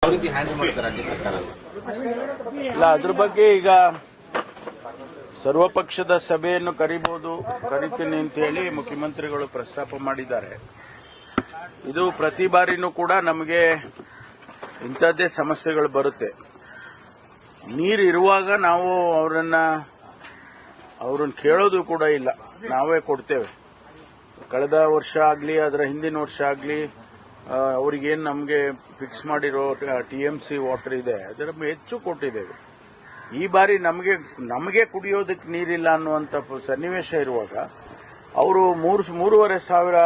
ಯಾವ ರೀತಿ ಹ್ಯಾಂಡಲ್ ಮಾಡುತ್ತೆ ರಾಜ್ಯ ಸರ್ಕಾರ? ಇಲ್ಲ, ಅದ್ರ ಬಗ್ಗೆ ಈಗ ಸರ್ವಪಕ್ಷದ ಸಭೆಯನ್ನು ಕರಿತೀನಿ ಅಂತ ಹೇಳಿ ಮುಖ್ಯಮಂತ್ರಿಗಳು ಪ್ರಸ್ತಾಪ ಮಾಡಿದ್ದಾರೆ. ಇದು ಪ್ರತಿ ಬಾರಿನೂ ಕೂಡ ನಮಗೆ ಇಂಥದ್ದೇ ಸಮಸ್ಯೆಗಳು ಬರುತ್ತೆ. ನೀರು ಇರುವಾಗ ನಾವು ಅವ್ರನ್ನ ಕೇಳೋದು ಕೂಡ ಇಲ್ಲ, ನಾವೇ ಕೊಡ್ತೇವೆ. ಕಳೆದ ವರ್ಷ ಆಗಲಿ ಅದರ ಹಿಂದಿನ ವರ್ಷ ಆಗಲಿ ಅವ್ರಿಗೇನು ನಮಗೆ ಫಿಕ್ಸ್ ಮಾಡಿರೋ TMC ವಾಟರ್ ಇದೆ ಅದರ ಹೆಚ್ಚು ಕೊಟ್ಟಿದ್ದೇವೆ. ಈ ಬಾರಿ ನಮಗೆ ಕುಡಿಯೋದಕ್ಕೆ ನೀರಿಲ್ಲ ಅನ್ನುವಂಥ ಸನ್ನಿವೇಶ ಇರುವಾಗ ಅವರು 3,500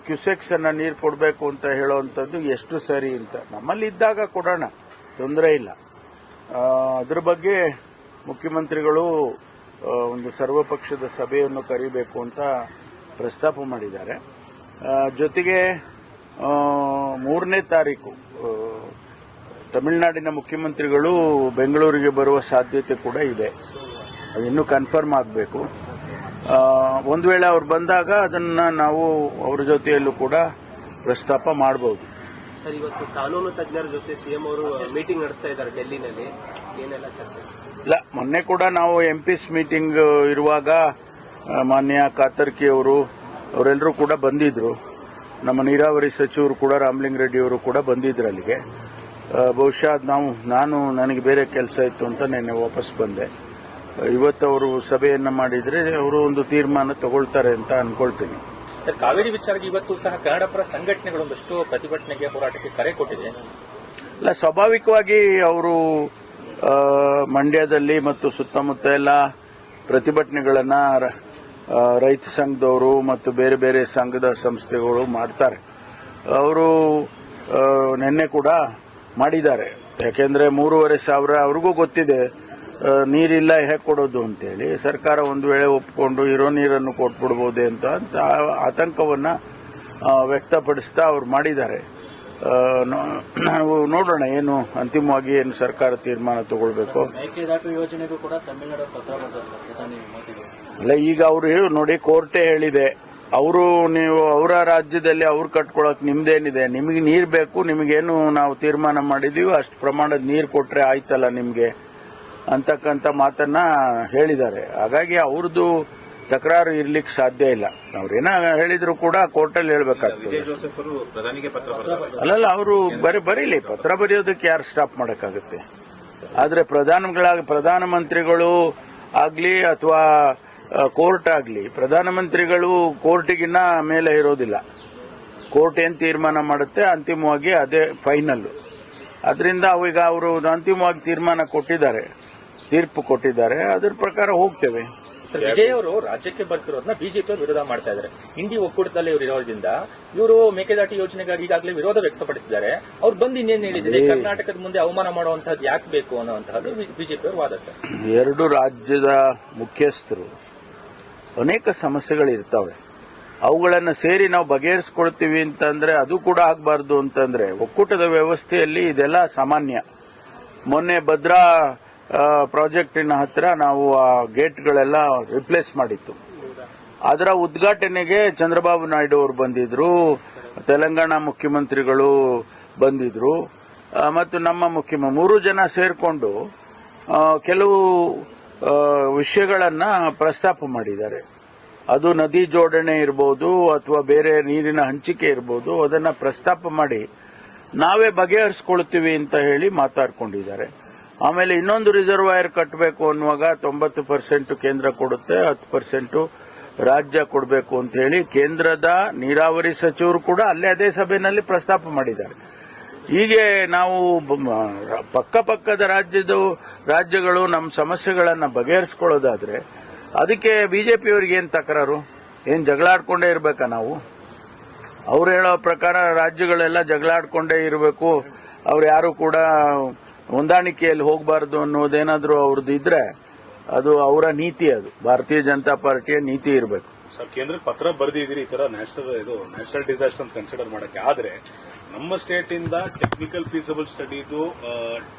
ಕ್ಯೂಸೆಕ್ಸ್ ಅನ್ನ ನೀರು ಕೊಡಬೇಕು ಅಂತ ಹೇಳುವಂಥದ್ದು ಎಷ್ಟು ಸರಿ ಅಂತ. ನಮ್ಮಲ್ಲಿ ಇದ್ದಾಗ ಕೊಡೋಣ, ತೊಂದರೆ ಇಲ್ಲ. ಅದ್ರ ಬಗ್ಗೆ ಮುಖ್ಯಮಂತ್ರಿಗಳು ಒಂದು ಸರ್ವಪಕ್ಷದ ಸಭೆಯನ್ನು ಕರಿಬೇಕು ಅಂತ ಪ್ರಸ್ತಾಪ ಮಾಡಿದ್ದಾರೆ. ಜೊತೆಗೆ 3ನೇ ತಾರೀಕು ತಮಿಳುನಾಡಿನ ಮುಖ್ಯಮಂತ್ರಿಗಳು ಬೆಂಗಳೂರಿಗೆ ಬರುವ ಸಾಧ್ಯತೆ ಕೂಡ ಇದೆ. ಅದಿನ್ನೂ ಕನ್ಫರ್ಮ್ ಆಗಬೇಕು. ಒಂದು ವೇಳೆ ಅವ್ರು ಬಂದಾಗ ಅದನ್ನ ನಾವು ಅವರ ಜೊತೆಯಲ್ಲೂ ಕೂಡ ಪ್ರಸ್ತಾಪ ಮಾಡಬಹುದು. ಸರ್, ಇವತ್ತು ಕಾನೂನು ತಜ್ಞರ ಜೊತೆ ಸಿಎಂ ಅವರು ಮೀಟಿಂಗ್ ನಡೆಸ್ತಾ ಇದ್ದಾರೆ ಡೆಲ್ಲಿನಲ್ಲಿ, ಏನೆಲ್ಲ ಚರ್ಚೆ? ಇಲ್ಲ, ಮೊನ್ನೆ ಕೂಡ ನಾವು MPs ಮೀಟಿಂಗ್ ಇರುವಾಗ ಮಾನ್ಯ ಕಾತರ್ಕಿ ಅವರೆಲ್ಲರೂ ಕೂಡ ಬಂದಿದ್ರು. ನಮ್ಮ ನೀರಾವರಿ ಸಚಿವರು ಕೂಡ ರಾಮಲಿಂಗ ರೆಡ್ಡಿ ಅವರು ಕೂಡ ಬಂದಿದ್ರು ಅಲ್ಲಿಗೆ. ಬಹುಶಃ ನನಗೆ ಬೇರೆ ಕೆಲಸ ಇತ್ತು ಅಂತ ನೆನ್ನೆ ವಾಪಸ್ ಬಂದೆ. ಇವತ್ತು ಅವರು ಸಭೆಯನ್ನ ಮಾಡಿದ್ರೆ ಅವರು ಒಂದು ತೀರ್ಮಾನ ತಗೊಳ್ತಾರೆ ಅಂತ ಅನ್ಕೊಳ್ತೀನಿ. ಸರ್, ಕಾವೇರಿ ವಿಚಾರಕ್ಕೆ ಇವತ್ತು ಸಹ ಕನ್ನಡ ಪರ ಸಂಘಟನೆಗಳೊಂದಷ್ಟು ಪ್ರತಿಭಟನೆಗೆ ಹೋರಾಟಕ್ಕೆ ಕರೆ ಕೊಟ್ಟಿದೆ. ಇಲ್ಲ, ಸ್ವಾಭಾವಿಕವಾಗಿ ಅವರು ಮಂಡ್ಯದಲ್ಲಿ ಮತ್ತು ಸುತ್ತಮುತ್ತ ಎಲ್ಲ ಪ್ರತಿಭಟನೆಗಳನ್ನ ರೈತ ಸಂಘದವರು ಮತ್ತು ಬೇರೆ ಬೇರೆ ಸಂಘದ ಸಂಸ್ಥೆಗಳು ಮಾಡ್ತಾರೆ. ಅವರು ನಿನ್ನೆ ಕೂಡ ಮಾಡಿದ್ದಾರೆ. ಯಾಕೆಂದ್ರೆ 3,500 ಅವ್ರಿಗೂ ಗೊತ್ತಿದೆ ನೀರಿಲ್ಲ ಹೇಗೆ ಕೊಡೋದು ಅಂತೇಳಿ. ಸರ್ಕಾರ ಒಂದು ವೇಳೆ ಒಪ್ಪಿಕೊಂಡು ಇರೋ ನೀರನ್ನು ಕೊಟ್ಬಿಡ್ಬೋದೇ ಅಂತ ಆತಂಕವನ್ನ ವ್ಯಕ್ತಪಡಿಸ್ತಾ ಅವ್ರು ಮಾಡಿದ್ದಾರೆ. ನಾವು ನೋಡೋಣ ಏನು ಅಂತಿಮವಾಗಿ ಏನು ಸರ್ಕಾರ ತೀರ್ಮಾನ ತಗೊಳ್ಬೇಕು. ಮೇಕೆದಾಟು ಯೋಜನೆಗೂ ಕೂಡ ತಮಿಳುನಾಡು ಪತ್ರ ಬರೆದಿದ್ದಾರೆ ಪ್ರಧಾನಿ ಮೋದಿಗೆ. ಅಲ್ಲ, ಈಗ ಅವರು ನೋಡಿ, ಕೋರ್ಟೇ ಹೇಳಿದೆ, ನೀವು ಅವರ ರಾಜ್ಯದಲ್ಲಿ ಅವ್ರು ಕಟ್ಕೊಳಕ್ ನಿಮ್ದೇನಿದೆ, ನಿಮಗೆ ನೀರು ಬೇಕು, ನಿಮಗೇನು ನಾವು ತೀರ್ಮಾನ ಮಾಡಿದೀವಿ ಅಷ್ಟು ಪ್ರಮಾಣದ ನೀರು ಕೊಟ್ರೆ ಆಯ್ತಲ್ಲ ನಿಮ್ಗೆ ಅಂತಕ್ಕಂಥ ಮಾತನ್ನ ಹೇಳಿದ್ದಾರೆ. ಹಾಗಾಗಿ ಅವ್ರದ್ದು ತಕರಾರು ಇರ್ಲಿಕ್ಕೆ ಸಾಧ್ಯ ಇಲ್ಲ. ಅವ್ರೇನ ಹೇಳಿದ್ರು ಕೂಡ ಕೋರ್ಟಲ್ಲಿ ಹೇಳ್ಬೇಕಾಗ್ತದೆ. ಅಲ್ಲಲ್ಲ, ಅವರು ಬರೀಲಿ, ಪತ್ರ ಬರೆಯೋದಕ್ಕೆ ಯಾರು ಸ್ಟಾಪ್ ಮಾಡಕ್ಕಾಗುತ್ತೆ? ಆದ್ರೆ ಪ್ರಧಾನಮಂತ್ರಿಗಳು ಆಗ್ಲಿ ಅಥವಾ ಕೋರ್ಟ್ ಆಗಲಿ, ಪ್ರಧಾನಮಂತ್ರಿಗಳು ಕೋರ್ಟಿಗಿನ್ನ ಮೇಲೆ ಇರೋದಿಲ್ಲ. ಕೋರ್ಟ್ ಏನ್ ತೀರ್ಮಾನ ಮಾಡುತ್ತೆ ಅಂತಿಮವಾಗಿ ಅದೇ ಫೈನಲ್. ಅದರಿಂದ ಈಗ ಅವರು ಅಂತಿಮವಾಗಿ ತೀರ್ಪು ಕೊಟ್ಟಿದ್ದಾರೆ, ಅದರ ಪ್ರಕಾರ ಹೋಗ್ತೇವೆ. ವಿಜಯ್ ಅವರು ರಾಜ್ಯಕ್ಕೆ ಬರ್ತಿರೋದನ್ನ ಬಿಜೆಪಿ ಅವರು ವಿರೋಧ ಮಾಡ್ತಾ ಇದ್ದಾರೆ. ಇಂಡಿ ಒಕ್ಕೂಟದಲ್ಲಿ ಇವರು ಇರೋದ್ರಿಂದ ಇವರು ಮೇಕೆದಾಟು ಯೋಜನೆಗಾಗಿ ಈಗಾಗಲೇ ವಿರೋಧ ವ್ಯಕ್ತಪಡಿಸಿದ್ದಾರೆ. ಅವ್ರು ಬಂದು ಇನ್ನೇನು ಹೇಳಿದ್ದಾರೆ, ಕರ್ನಾಟಕದ ಮುಂದೆ ಅವಮಾನ ಮಾಡುವಂತಹದ್ದು ಯಾಕೆ ಬೇಕು ಅನ್ನುವಂತಹದ್ದು ಬಿಜೆಪಿ ಅವರು ವಾದ. ಸರ್, ಎರಡು ರಾಜ್ಯದ ಮುಖ್ಯಸ್ಥರು ಅನೇಕ ಸಮಸ್ಯೆಗಳಿರ್ತಾವೆ, ಅವುಗಳನ್ನು ಸೇರಿ ನಾವು ಬಗೆಹರಿಸಿಕೊಳ್ತೀವಿ ಅಂತಂದ್ರೆ ಅದು ಕೂಡ ಆಗಬಾರ್ದು ಅಂತಂದ್ರೆ ಒಕ್ಕೂಟದ ವ್ಯವಸ್ಥೆಯಲ್ಲಿ ಇದೆಲ್ಲ ಸಾಮಾನ್ಯ. ಮೊನ್ನೆ ಭದ್ರಾ ಪ್ರಾಜೆಕ್ಟಿನ ಹತ್ರ ನಾವು ಆ ಗೇಟ್ಗಳೆಲ್ಲ ರಿಪ್ಲೇಸ್ ಮಾಡಿತ್ತು. ಅದರ ಉದ್ಘಾಟನೆಗೆ ಚಂದ್ರಬಾಬು ನಾಯ್ಡು ಅವರು ಬಂದಿದ್ರು, ತೆಲಂಗಾಣ ಮುಖ್ಯಮಂತ್ರಿಗಳು ಬಂದಿದ್ರು ಮತ್ತು ನಮ್ಮ 3 ಜನ ಸೇರ್ಕೊಂಡು ಕೆಲವು ವಿಷಯಗಳನ್ನ ಪ್ರಸ್ತಾಪ ಮಾಡಿದ್ದಾರೆ. ಅದು ನದಿ ಜೋಡಣೆ ಇರಬಹುದು ಅಥವಾ ಬೇರೆ ನೀರಿನ ಹಂಚಿಕೆ ಇರಬಹುದು, ಅದನ್ನ ಪ್ರಸ್ತಾಪ ಮಾಡಿ ನಾವೇ ಬಗೆಹರಿಸಿಕೊಳ್ತೀವಿ ಅಂತ ಹೇಳಿ ಮಾತಾಡ್ಕೊಂಡಿದ್ದಾರೆ. ಆಮೇಲೆ ಇನ್ನೊಂದು ರಿಸರ್ವಾಯರ್ ಕಟ್ಟಬೇಕು ಅನ್ನುವಾಗ 90% ಕೇಂದ್ರ ಕೊಡುತ್ತೆ, 10% ರಾಜ್ಯ ಕೊಡಬೇಕು ಅಂತ ಹೇಳಿ ಕೇಂದ್ರದ ನೀರಾವರಿ ಸಚಿವರು ಕೂಡ ಅದೇ ಸಭೆಯಲ್ಲಿ ಪ್ರಸ್ತಾಪ ಮಾಡಿದ್ದಾರೆ. ಹೀಗೆ ನಾವು ಪಕ್ಕದ ರಾಜ್ಯಗಳು ನಮ್ಮ ಸಮಸ್ಯೆಗಳನ್ನು ಬಗೆಹರಿಸಿಕೊಳ್ಳೋದಾದ್ರೆ ಅದಕ್ಕೆ ಬಿಜೆಪಿಯವರಿಗೆ ಏನ್ ತಕರಾರು? ಏನ್ ಜಗಳಾಡ್ಕೊಂಡೇ ಇರಬೇಕಾ ನಾವು? ಅವ್ರು ಹೇಳೋ ಪ್ರಕಾರ ರಾಜ್ಯಗಳೆಲ್ಲ ಜಗಳಾಡ್ಕೊಂಡೇ ಇರಬೇಕು, ಅವ್ರು ಯಾರು ಕೂಡ ಹೊಂದಾಣಿಕೆಯಲ್ಲಿ ಹೋಗಬಾರದು ಅನ್ನೋದೇನಾದ್ರೂ ಅವ್ರದ್ದು ಇದ್ರೆ ಅದು ಅವರ ನೀತಿ, ಅದು ಭಾರತೀಯ ಜನತಾ ಪಾರ್ಟಿಯ ನೀತಿ ಇರಬೇಕು. ಸರ್, ಕೇಂದ್ರಕ್ಕೆ ಪತ್ರ ಬರೆದಿದ್ದೀರಿ ಈ ತರ ನ್ಯಾಷನಲ್ ಡಿಸಾಸ್ಟರ್ ಕನ್ಸಿಡರ್ ಮಾಡಕ್ಕೆ. ಆದ್ರೆ ನಮ್ಮ ಸ್ಟೇಟ್ ಇಂದ ಟೆಕ್ನಿಕಲ್ ಫೀಸಿಬಲ್ ಸ್ಟಡಿದು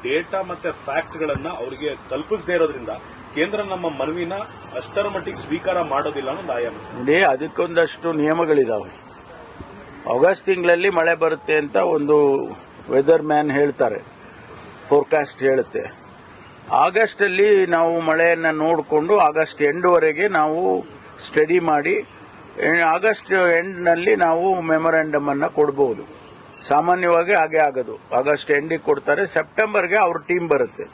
ಡೇಟಾ ಮತ್ತೆ ಫ್ಯಾಕ್ಟ್ ಗಳನ್ನ ಅವರಿಗೆ ತಲುಪಿಸದೇ ಇರೋದ್ರಿಂದ ಕೇಂದ್ರ ನಮ್ಮ ಮನವಿನ ಅಷ್ಟರ ಮಟ್ಟಿಗೆ ಸ್ವೀಕಾರ ಮಾಡೋದಿಲ್ಲ ಅನ್ನೋದು ಆಯಾಮ. ನೋಡಿ, ಅದಕ್ಕೊಂದಷ್ಟು ನಿಯಮಗಳಿದಾವೆ. ಆಗಸ್ಟ್ ತಿಂಗಳಲ್ಲಿ ಮಳೆ ಬರುತ್ತೆ ಅಂತ ಒಂದು ವೆದರ್ ಮ್ಯಾನ್ ಹೇಳ್ತಾರೆ, ಫೋರ್ಕಾಸ್ಟ್ ಹೇಳುತ್ತೆ. ಆಗಸ್ಟ್ ಅಲ್ಲಿ ನಾವು ಮಳೆಯನ್ನ ನೋಡಿಕೊಂಡು ಆಗಸ್ಟ್ ಎಂಡ್ವರೆಗೆ ನಾವು ಸ್ಟಡಿ ಮಾಡಿ ಆಗಸ್ಟ್ ಎಂಡ್ನಲ್ಲಿ ನಾವು ಮೆಮೊರಾಂಡಮ್ ಅನ್ನ ಕೊಡಬಹುದು. ಸಾಮಾನ್ಯವಾಗಿ ಹಾಗೆ ಆಗೋದು. ಆಗಸ್ಟ್ ಎಂಡಿಗೆ ಕೊಡ್ತಾರೆ, ಸೆಪ್ಟೆಂಬರ್ಗೆ ಅವ್ರ ಟೀಮ್ ಬರುತ್ತೆ,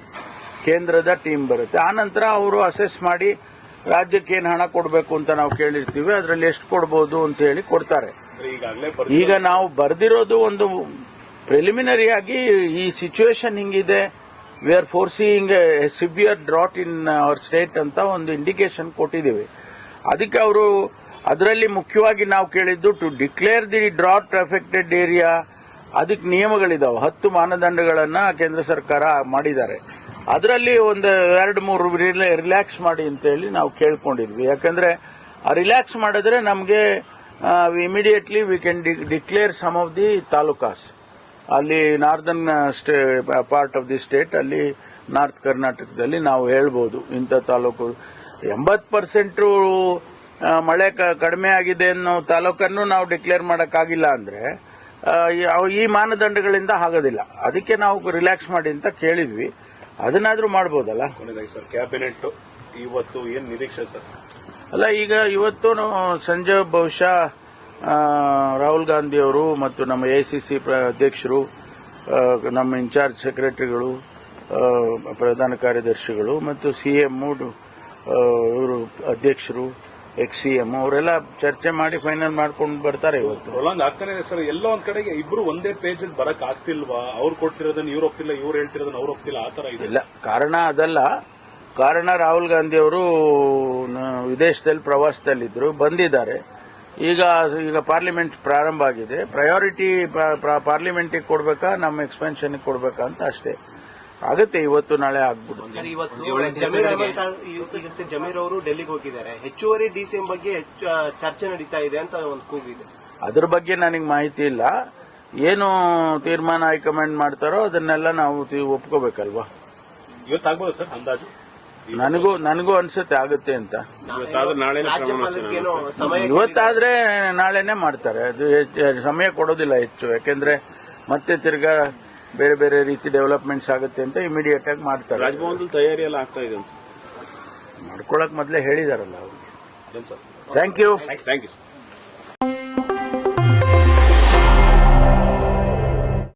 ಕೇಂದ್ರದ ಟೀಮ್ ಬರುತ್ತೆ. ಆನಂತರ ಅವರು ಅಸೆಸ್ ಮಾಡಿ ರಾಜ್ಯಕ್ಕೆ ಏನು ಹಣ ಕೊಡಬೇಕು ಅಂತ ನಾವು ಕೇಳಿರ್ತೀವಿ, ಅದರಲ್ಲಿ ಎಷ್ಟು ಕೊಡಬಹುದು ಅಂತ ಹೇಳಿ ಕೊಡ್ತಾರೆ. ಈಗ ನಾವು ಬರೆದಿರೋದು ಒಂದು ಪ್ರಿಲಿಮಿನರಿ ಆಗಿ ಈ ಸಿಚುವೇಶನ್ ಹಿಂಗಿದೆ, we are forcing A severe drought in our state ಅಂತ ಒಂದು ಇಂಡಿಕೇಶನ್ ಕೊಟ್ಟಿದ್ದೀವಿ. ಅದಕ್ಕೆ ಅವರು ಅದರಲ್ಲಿ ಮುಖ್ಯವಾಗಿ ನಾವು ಕೇಳಿದ್ದು to declare the drought affected area. ಅದಕ್ಕೆ ನಿಯಮಗಳಿದಾವೆ, 10 ಮಾನದಂಡಗಳನ್ನ ಕೇಂದ್ರ ಸರ್ಕಾರ ಮಾಡಿದ್ದಾರೆ. ಅದರಲ್ಲಿ ಒಂದು 2-3 ರಿಲ್ಯಾಕ್ಸ್ ಮಾಡಿ ಅಂತ ಹೇಳಿ ನಾವು ಕೇಳ್ಕೊಂಡಿದ್ವಿ. ಯಾಕಂದ್ರೆ ರಿಲ್ಯಾಕ್ಸ್ ಮಾಡಿದ್ರೆ ನಮಗೆ immediately we can declare some of the talukas. ಅಲ್ಲಿ northern part of the state, ಅಲ್ಲಿ ನಾರ್ತ್ ಕರ್ನಾಟಕದಲ್ಲಿ ನಾವು ಹೇಳ್ಬೋದು ಇಂಥ ತಾಲೂಕು 80% ಮಳೆ ಕಡಿಮೆ ಆಗಿದೆ ಅನ್ನೋ ತಾಲೂಕನ್ನು ನಾವು ಡಿಕ್ಲೇರ್ ಮಾಡಕ್ಕಾಗಿಲ್ಲ ಅಂದ್ರೆ ಈ ಮಾನದಂಡಗಳಿಂದ ಆಗೋದಿಲ್ಲ. ಅದಕ್ಕೆ ನಾವು ರಿಲ್ಯಾಕ್ಸ್ ಮಾಡಿ ಅಂತ ಕೇಳಿದ್ವಿ. ಅದನ್ನಾದ್ರೂ ಮಾಡಬಹುದಲ್ಲ. ಸರ್, ಕ್ಯಾಬಿನೆಟ್ ಇವತ್ತು ಏನ್ ನಿರೀಕ್ಷೆ ಸರ್? ಅಲ್ಲ, ಈಗ ಇವತ್ತು ಸಂಜೆ ಬಹುಶಃ ರಾಹುಲ್ ಗಾಂಧಿ ಅವರು ಮತ್ತು ನಮ್ಮ ಎಐಸಿಸಿ ಅಧ್ಯಕ್ಷರು, ನಮ್ಮ ಇನ್ಚಾರ್ಜ್ ಸೆಕ್ರೆಟರಿಗಳು, ಪ್ರಧಾನ ಕಾರ್ಯದರ್ಶಿಗಳು ಮತ್ತು ಸಿಎಂ ಇವರು ಅಧ್ಯಕ್ಷರು, ಎಕ್ಸ್-ಸಿಎಂ ಅವರೆಲ್ಲ ಚರ್ಚೆ ಮಾಡಿ ಫೈನಲ್ ಮಾಡ್ಕೊಂಡು ಬರ್ತಾರೆ. ಇವತ್ತು ಪ್ರೊಲಾಂಗ್ ಆಗ್ತಾನೆ ಇದೆ ಸರ್. ಎಲ್ಲೋ ಒಂದ್ ಕಡೆಗೆ ಇಬ್ರು ಒಂದೇ ಪೇಜ್ ಅಲ್ಲಿ ಬರಕ್ ಆಗ್ತಿಲ್ವಾ? ಅವ್ರು ಕೊಡ್ತಿರೋದನ್ನ ಇವ್ರು ಒಪ್ತಿಲ್ಲ, ಇವ್ರು ಹೇಳ್ತಿರೋದನ್ನ ಅವ್ರು ಒಪ್ತಿಲ್ಲ, ಆ ತರ ಇದೆ. ಇಲ್ಲ, ಕಾರಣ ಅದಲ್ಲ. ಕಾರಣ ರಾಹುಲ್ ಗಾಂಧಿ ಅವರು ವಿದೇಶದಲ್ಲಿ ಪ್ರವಾಸದಲ್ಲಿದ್ದರು, ಬಂದಿದ್ದಾರೆ. ಈಗ ಪಾರ್ಲಿಮೆಂಟ್ ಪ್ರಾರಂಭ ಆಗಿದೆ. ಪ್ರಯಾರಿಟಿ ಪಾರ್ಲಿಮೆಂಟಿಗೆ ಕೊಡ್ಬೇಕಾ, ನಮ್ಮ ಎಕ್ಸ್ಪೆನ್ಷನ್ ಕೊಡ್ಬೇಕಾ ಅಂತ ಅಷ್ಟೇ. ಆಗುತ್ತೆ, ಇವತ್ತು ನಾಳೆ ಆಗ್ಬಿಡುತ್ತೆ. ಸರ್, ಈಗಷ್ಟೇ ಜಮೀರ್ ಅವರು ಡೆಲ್ಲಿಗೆ ಹೋಗಿದ್ದಾರೆ. ಹೆಚ್ಚುವರಿ ಡಿಸಿಎಂ ಬಗ್ಗೆ ಚರ್ಚೆ ನಡೀತಾ ಇದೆ ಅಂತ ಒಂದು ಕೂಗಿದೆ. ಅದ್ರ ಬಗ್ಗೆ ನನಗೆ ಮಾಹಿತಿ ಇಲ್ಲ. ಏನು ತೀರ್ಮಾನ ಹೈಕಮಾಂಡ್ ಮಾಡ್ತಾರೋ ಅದನ್ನೆಲ್ಲ ನಾವು ಒಪ್ಕೋಬೇಕಲ್ವಾ. ಇವತ್ತಾಗ್ಬೋದು ಸರ್ ಅಂದಾಜು? ನನಗೂ ಅನ್ಸುತ್ತೆ ಆಗುತ್ತೆ ಅಂತ. ರಾಜ್ಯಪಾಲರಿಗೇನೋ ಸಮಯ ಇವತ್ತಾದ್ರೆ ನಾಳೆನೆ ಮಾಡ್ತಾರೆ. ಅದು ಸಮಯ ಕೊಡೋದಿಲ್ಲ ಹೆಚ್ಚು, ಯಾಕೆಂದ್ರೆ ಮತ್ತೆ ತಿರ್ಗಾ ಬೇರೆ ಬೇರೆ ರೀತಿ ಡೆವಲಪ್ಮೆಂಟ್ಸ್ ಆಗುತ್ತೆ ಅಂತ ಇಮಿಡಿಯೇಟ್ ಆಗಿ ಮಾಡ್ತಾರೆ. ರಾಜಭವನದಲ್ಲಿ ತಯಾರಿ ಎಲ್ಲ ಆಗ್ತಾ ಇದೆ ಮಾಡ್ಕೊಳಕ್ ಮೊದಲೇ ಹೇಳಿದಾರಲ್ಲ ಅವ್ರಿಗೆ. Sir, thank you. Thank you.